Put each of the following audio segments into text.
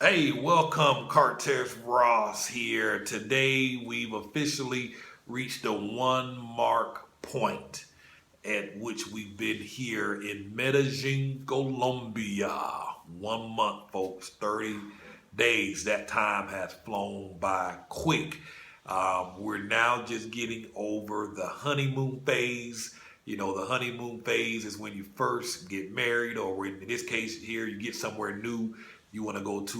Hey, welcome, Cartes Ross here. Today we've officially reached the 1 mark point at which we've been here in Medellin, Colombia. 1 month, folks, 30 days. That time has flown by quick. We're now just getting over the honeymoon phase. You know, the honeymoon phase is when you first get married, or in this case here, you get somewhere new. You want to go to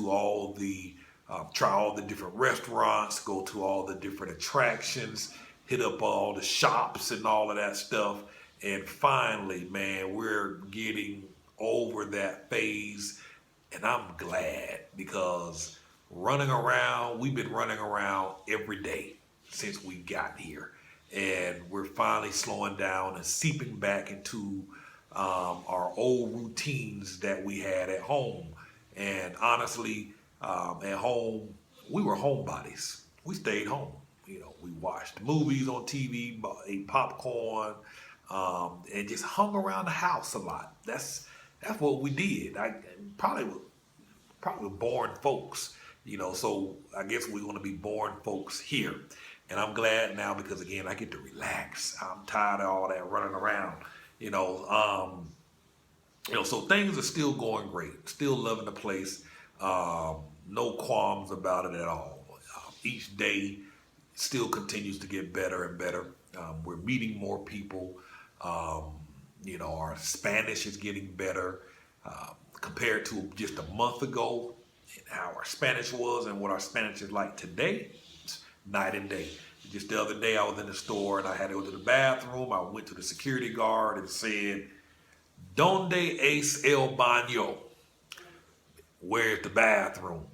try all the different restaurants, go to all the different attractions, hit up all the shops and all of that stuff. And finally, man, we're getting over that phase. And I'm glad because we've been running around every day since we got here. And we're finally slowing down and seeping back into our old routines that we had at home. And honestly, at home, we were homebodies. We stayed home. You know, we watched movies on TV, ate popcorn, and just hung around the house a lot. That's what we did. I probably boring folks, you know. So I guess we're going to be boring folks here, and I'm glad now because again I get to relax. I'm tired of all that running around, you know. So things are still going great. Still loving the place. No qualms about it at all. Each day still continues to get better and better. We're meeting more people. Our Spanish is getting better compared to just a month ago. And how our Spanish was and what our Spanish is like today, it's night and day. Just the other day, I was in the store and I had to go to the bathroom. I went to the security guard and said, "Donde es el baño?" Where's the bathroom?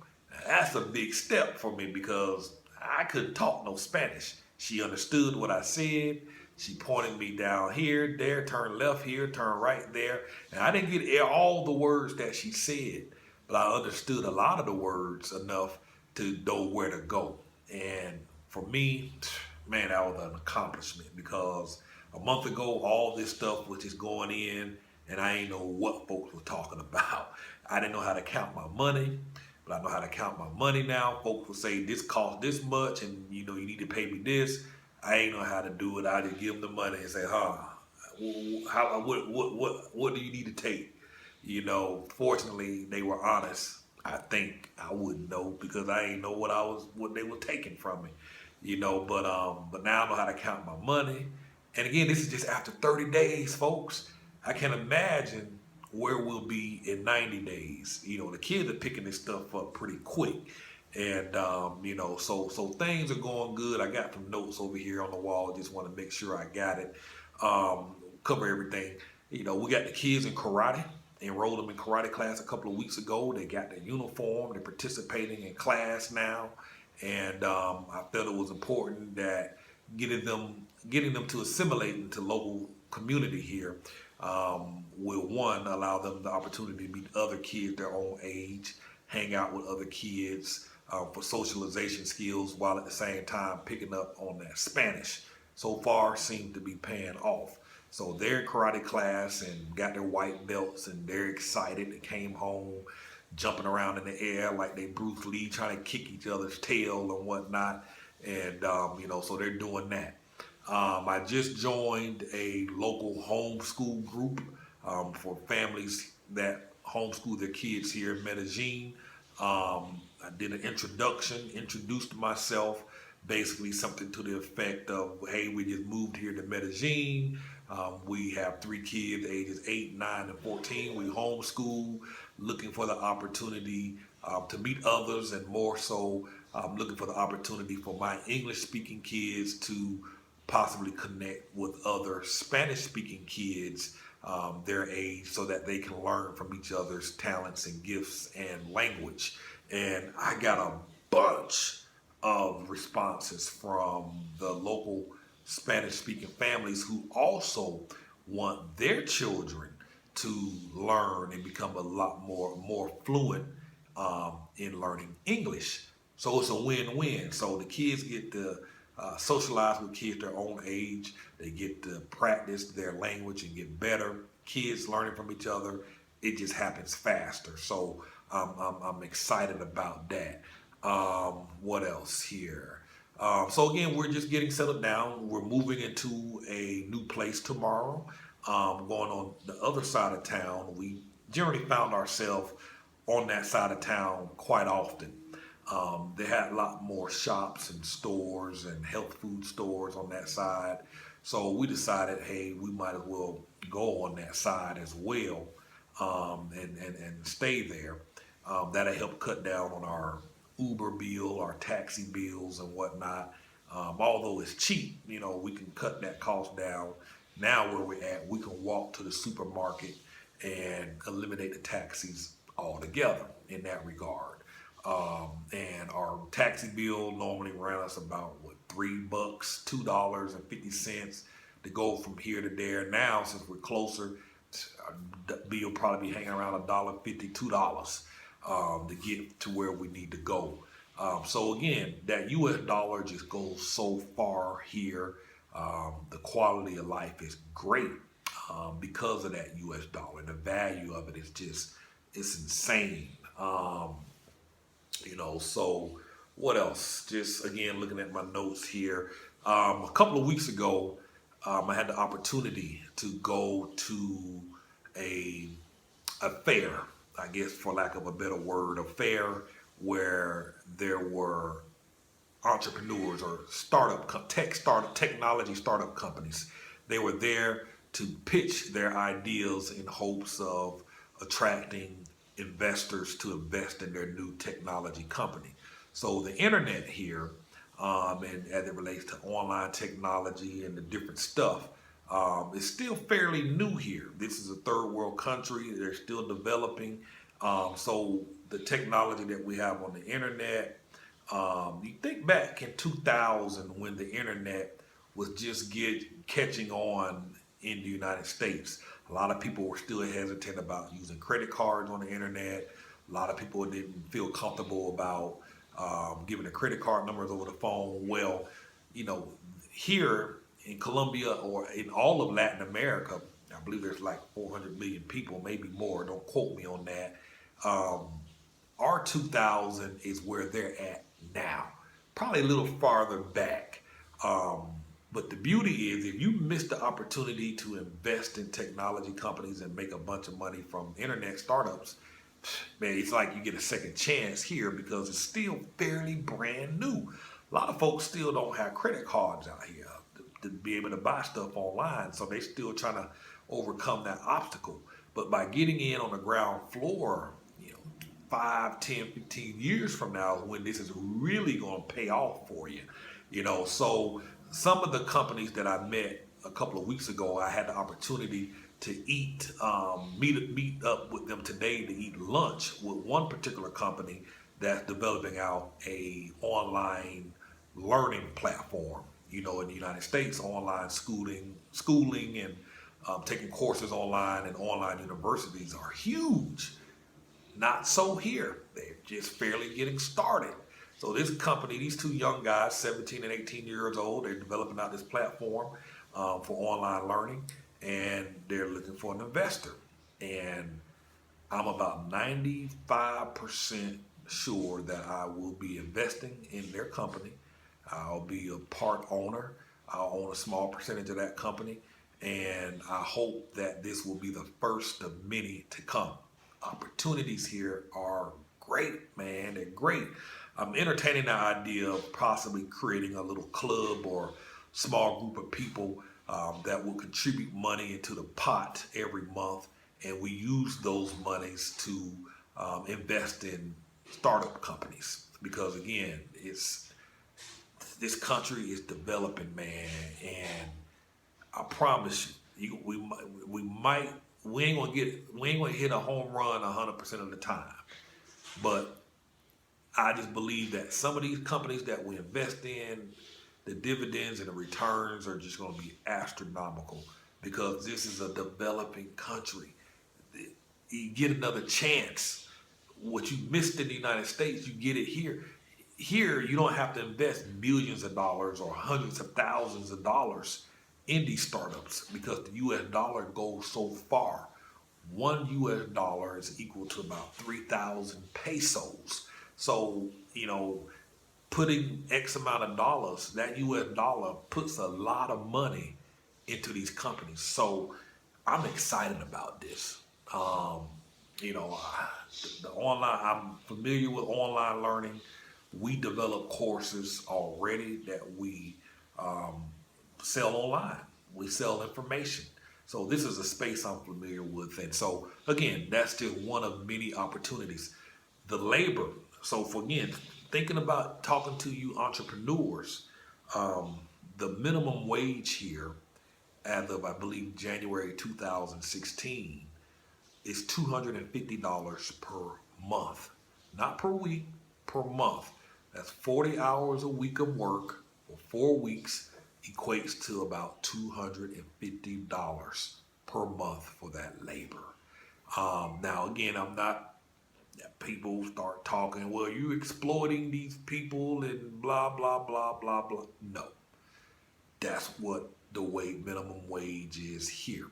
That's a big step for me because I couldn't talk no Spanish. She understood what I said. She pointed me down here, there, turn left here, turn right there. And I didn't get all the words that she said, but I understood a lot of the words enough to know where to go. And for me, man, that was an accomplishment because a month ago, all this stuff was just going in and I ain't know what folks were talking about. I didn't know how to count my money, but I know how to count my money now. Folks will say this costs this much and you need to pay me this. I ain't know how to do it. I just give them the money and say, what do you need to take? Fortunately, they were honest. I think I wouldn't know because I ain't know what they were taking from me. But now I know how to count my money. And again, this is just after 30 days, folks. I can imagine where we'll be in 90 days. The kids are picking this stuff up pretty quick. And so things are going good. I got some notes over here on the wall. Just want to make sure I got it. Cover everything. We got the kids in karate. Enrolled them in karate class a couple of weeks ago. They got their uniform. They're participating in class now. And I felt it was important that getting them to assimilate into local community here will one allow them the opportunity to meet other kids their own age, hang out with other kids for socialization skills, while at the same time picking up on that Spanish. So far, seems to be paying off. So they're in karate class and got their white belts, and they're excited. They came home jumping around in the air like they Bruce Lee, trying to kick each other's tail and whatnot. And so they're doing that. I just joined a local homeschool group for families that homeschool their kids here in Medellin. I did an introduced myself, basically something to the effect of, hey, we just moved here to Medellin. We have 3 kids, ages 8, 9, and 14. We homeschool, looking for the opportunity to meet others, and more so, looking for the opportunity for my English-speaking kids to possibly connect with other Spanish-speaking kids their age so that they can learn from each other's talents and gifts and language. And I got a bunch of responses from the local Spanish-speaking families who also want their children to learn and become a lot more fluent in learning English. So it's a win-win. So the kids get to socialize with kids their own age. They get to practice their language and get better. Kids learning from each other. It just happens faster. So I'm excited about that. What else here? So again, we're just getting settled down. We're moving into a new place tomorrow. Going on the other side of town. We generally found ourselves on that side of town quite often. They had a lot more shops and stores and health food stores on that side. So we decided, hey, we might as well go on that side as well, and stay there. That'll help cut down on our Uber bill, our taxi bills, and whatnot. Although it's cheap, we can cut that cost down. Now where we're at, we can walk to the supermarket and eliminate the taxis altogether in that regard. And our taxi bill normally ran us about what, $3, $2.50 to go from here to there. Now, since we're closer, our bill will probably be hanging around $1.50, $2 to get to where we need to go. So again, that U.S. dollar just goes so far here. The quality of life is great because of that U.S. dollar. The value of it is it's insane. So what else? Just again, looking at my notes here. A couple of weeks ago, I had the opportunity to go to a fair, I guess for lack of a better word, a fair where there were entrepreneurs or technology startup companies. They were there to pitch their ideas in hopes of attracting investors to invest in their new technology company. So the internet here, and as it relates to online technology and the different stuff, is still fairly new here. This is a third world country. They're still developing. So the technology that we have on the internet, you think back in 2000 when the internet was just catching on in the United States. A lot of people were still hesitant about using credit cards on the internet. A lot of people didn't feel comfortable about giving their credit card numbers over the phone. Well, here in Colombia or in all of Latin America, I believe there's like 400 million people, maybe more. Don't quote me on that. Our 2000 is where they're at now, probably a little farther back. But the beauty is, if you miss the opportunity to invest in technology companies and make a bunch of money from internet startups, man, it's like you get a second chance here because it's still fairly brand new. A lot of folks still don't have credit cards out here to be able to buy stuff online, so they're still trying to overcome that obstacle. But by getting in on the ground floor, 5, 10, 15 years from now, when this is really going to pay off for you, so some of the companies that I met a couple of weeks ago, I had the opportunity to meet up with them today to eat lunch with one particular company that's developing out a online learning platform. In the United States, online schooling and taking courses online and online universities are huge. Not so here. They're just fairly getting started. So this company, these two young guys, 17 and 18 years old, they're developing out this platform for online learning, and they're looking for an investor. And I'm about 95% sure that I will be investing in their company. I'll be a part owner. I'll own a small percentage of that company, and I hope that this will be the first of many to come. Opportunities here are great, man. They're great. I'm entertaining the idea of possibly creating a little club or small group of people that will contribute money into the pot every month, and we use those monies to invest in startup companies. Because again, this country is developing, man, and I promise you, we ain't gonna hit a home run 100% of the time, but I just believe that some of these companies that we invest in, the dividends and the returns are just going to be astronomical because this is a developing country. You get another chance. What you missed in the United States, you get it here. Here, you don't have to invest millions of dollars or hundreds of thousands of dollars in these startups because the U.S. dollar goes so far. $1 is equal to about 3,000 pesos. So, putting X amount of dollars, that US dollar puts a lot of money into these companies. So I'm excited about this. The online, I'm familiar with online learning. We develop courses already that we um, sell online. We sell information. So this is a space I'm familiar with. And so again, that's just one of many opportunities. The labor. So for again, thinking about talking to you entrepreneurs, um, the minimum wage here as of I believe January 2016 is $250 per month, not per week, per month. That's 40 hours a week of work for 4 weeks, equates to about $250 per month for that labor. Now, again, I'm not, people start talking, well, you exploiting these people and blah, blah, blah, blah, blah. No, that's what the minimum wage is here.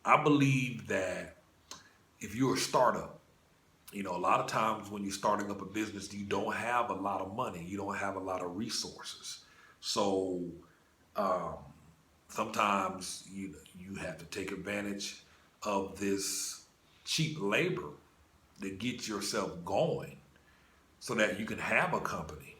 I believe that if you're a startup, a lot of times when you're starting up a business, you don't have a lot of money, you don't have a lot of resources. So um, sometimes you have to take advantage of this cheap labor to get yourself going so that you can have a company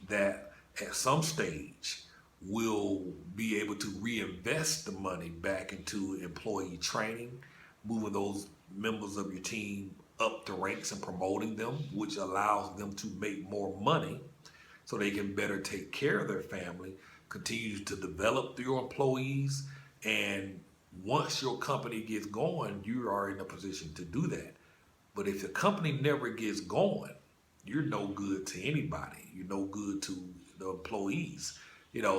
that at some stage will be able to reinvest the money back into employee training, moving those members of your team up the ranks and promoting them, which allows them to make more money so they can better take care of their family, continue to develop your employees, and once your company gets going, you are in a position to do that. But if the company never gets going, you're no good to anybody. You're no good to the employees.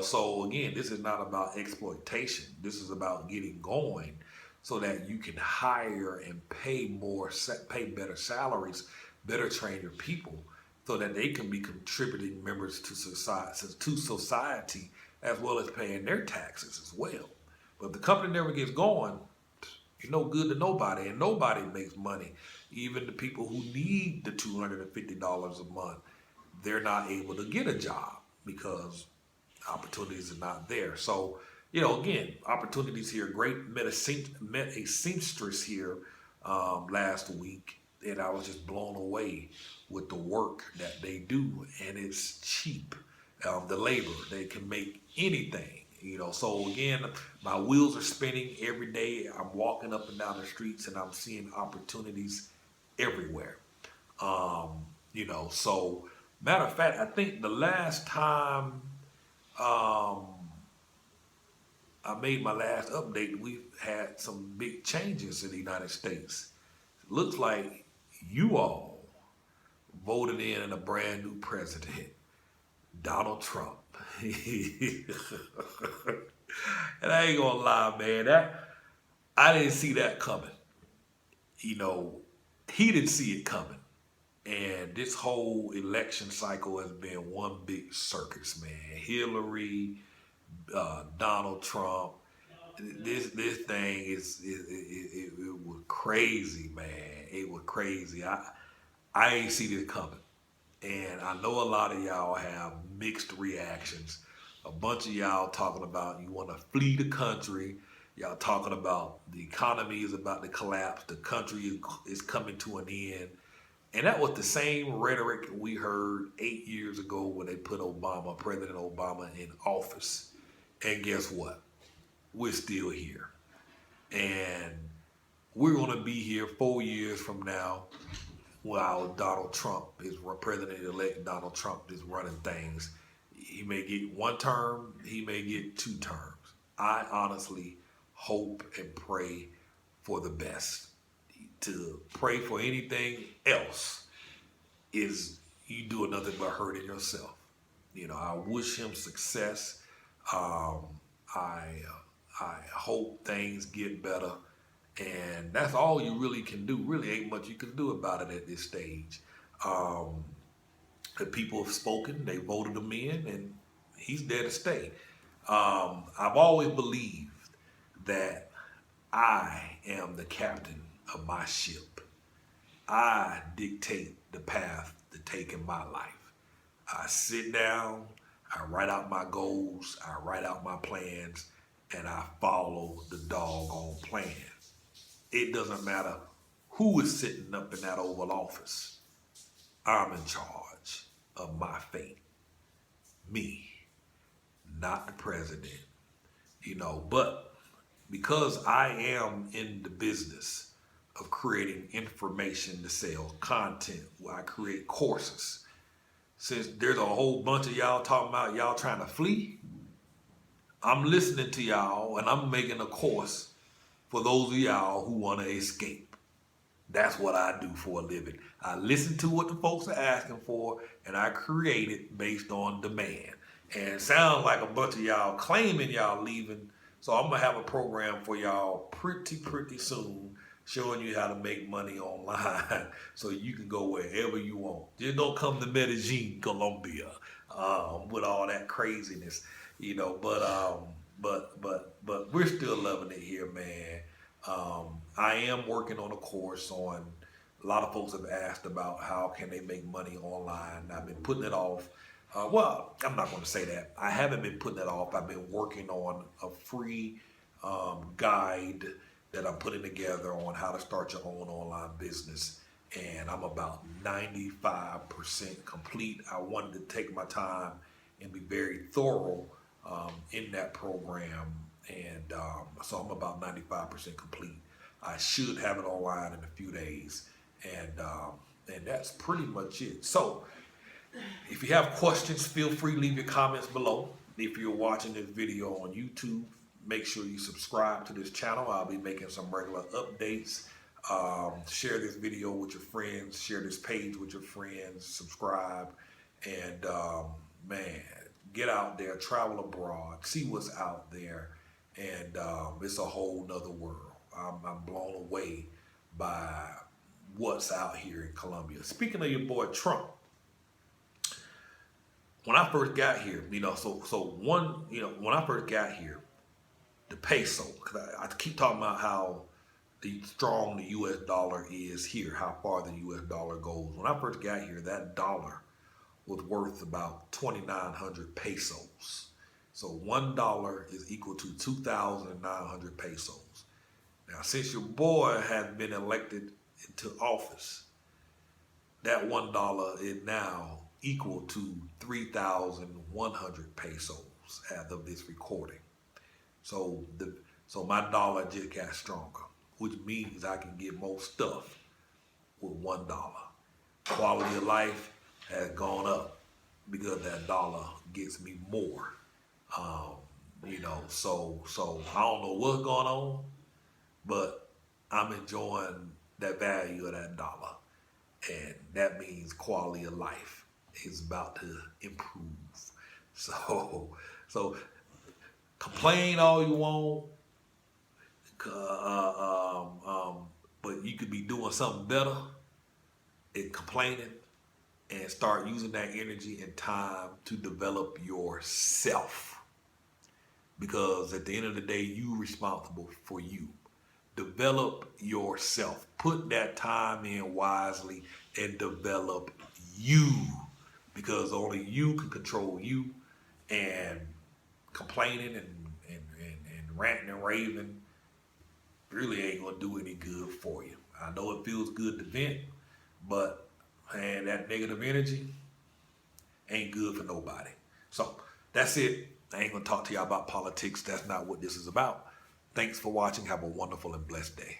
So again, this is not about exploitation. This is about getting going so that you can hire and pay better salaries, better train your people, so that they can be contributing members to society as well as paying their taxes as well. But if the company never gets going, you're no good to nobody, and nobody makes money. Even the people who need the $250 a month, they're not able to get a job because opportunities are not there. So, again, opportunities here. Great. Met a seamstress here last week, and I was just blown away with the work that they do, and it's cheap. The labor, they can make anything. So again, my wheels are spinning every day. I'm walking up and down the streets, and I'm seeing opportunities everywhere. So matter of fact, I think the last time um, I made my last update, we've had some big changes in the United States. Looks like you all voted in a brand new president, Donald Trump. And I ain't gonna lie, man, that I didn't see that coming. You know, he didn't see it coming. And this whole election cycle has been one big circus, man. Hillary, Donald Trump. This thing it was crazy, man. It was crazy. I ain't see this coming, and I know a lot of y'all have mixed reactions. A bunch of y'all talking about you want to flee the country. Y'all talking about the economy is about to collapse. The country is coming to an end. And that was the same rhetoric we heard 8 years ago when they put President Obama, in office. And guess what? We're still here. And we're going to be here 4 years from now while President-elect Donald Trump is running things. He may get one term, he may get 2 terms. I honestly hope and pray for the best. To pray for anything else is you do nothing but hurting yourself. I wish him success. Um, I I hope things get better, and that's all you really can do. Really, ain't much you can do about it at this stage. Um, the people have spoken; they voted him in, and he's there to stay. I've always believed that I am the captain of my ship. I dictate the path to take in my life. I sit down, I write out my goals, I write out my plans, and I follow the doggone plan. It doesn't matter who is sitting up in that Oval Office. I'm in charge of my fate. Me, not the president. But because I am in the business of creating information to sell, content, where I create courses, since there's a whole bunch of y'all talking about y'all trying to flee, I'm listening to y'all and I'm making a course for those of y'all who want to escape. That's what I do for a living. I listen to what the folks are asking for and I create it based on demand. And it sounds like a bunch of y'all claiming y'all leaving. So I'm going to have a program for y'all pretty soon showing you how to make money online so you can go wherever you want. Just don't come to Medellin, Colombia, with all that craziness, but we're still loving it here, man. I am working on a course on, a lot of folks have asked about how can they make money online. I've been putting it off. Well, I'm not going to say that. I haven't been putting it off. I've been working on a free guide that I'm putting together on how to start your own online business. And I'm about 95% complete. I wanted to take my time and be very thorough in that program. And so I'm about 95% complete. I should have it online in a few days. And that's pretty much it. So if you have questions, feel free to leave your comments below. If you're watching this video on YouTube, make sure you subscribe to this channel. I'll be making some regular updates. Share this video with your friends. Share this page with your friends. Subscribe. And man, get out there, travel abroad, see what's out there. And it's a whole nother world. I'm blown away by what's out here in Colombia. Speaking of your boy Trump, when I first got here, when I first got here, the peso, because I keep talking about how strong the U.S. dollar is here, how far the U.S. dollar goes. When I first got here, that dollar was worth about 2,900 pesos. So $1 is equal to 2,900 pesos. Now, since your boy has been elected into office, that $1 is now equal to 3,100 pesos as of this recording. So my dollar just got stronger, which means I can get more stuff with $1. Quality of life has gone up because that dollar gets me more. So I don't know what's going on, but I'm enjoying that value of that dollar. And that means quality of life is about to improve. So complain all you want, but you could be doing something better than complaining, and start using that energy and time to develop yourself. Because at the end of the day, you're responsible for you. Develop yourself. Put that time in wisely and develop you. Because only you can control you. And complaining and ranting and raving really ain't going to do any good for you. I know it feels good to vent, but man, that negative energy ain't good for nobody. So that's it. I ain't going to talk to y'all about politics. That's not what this is about. Thanks for watching. Have a wonderful and blessed day.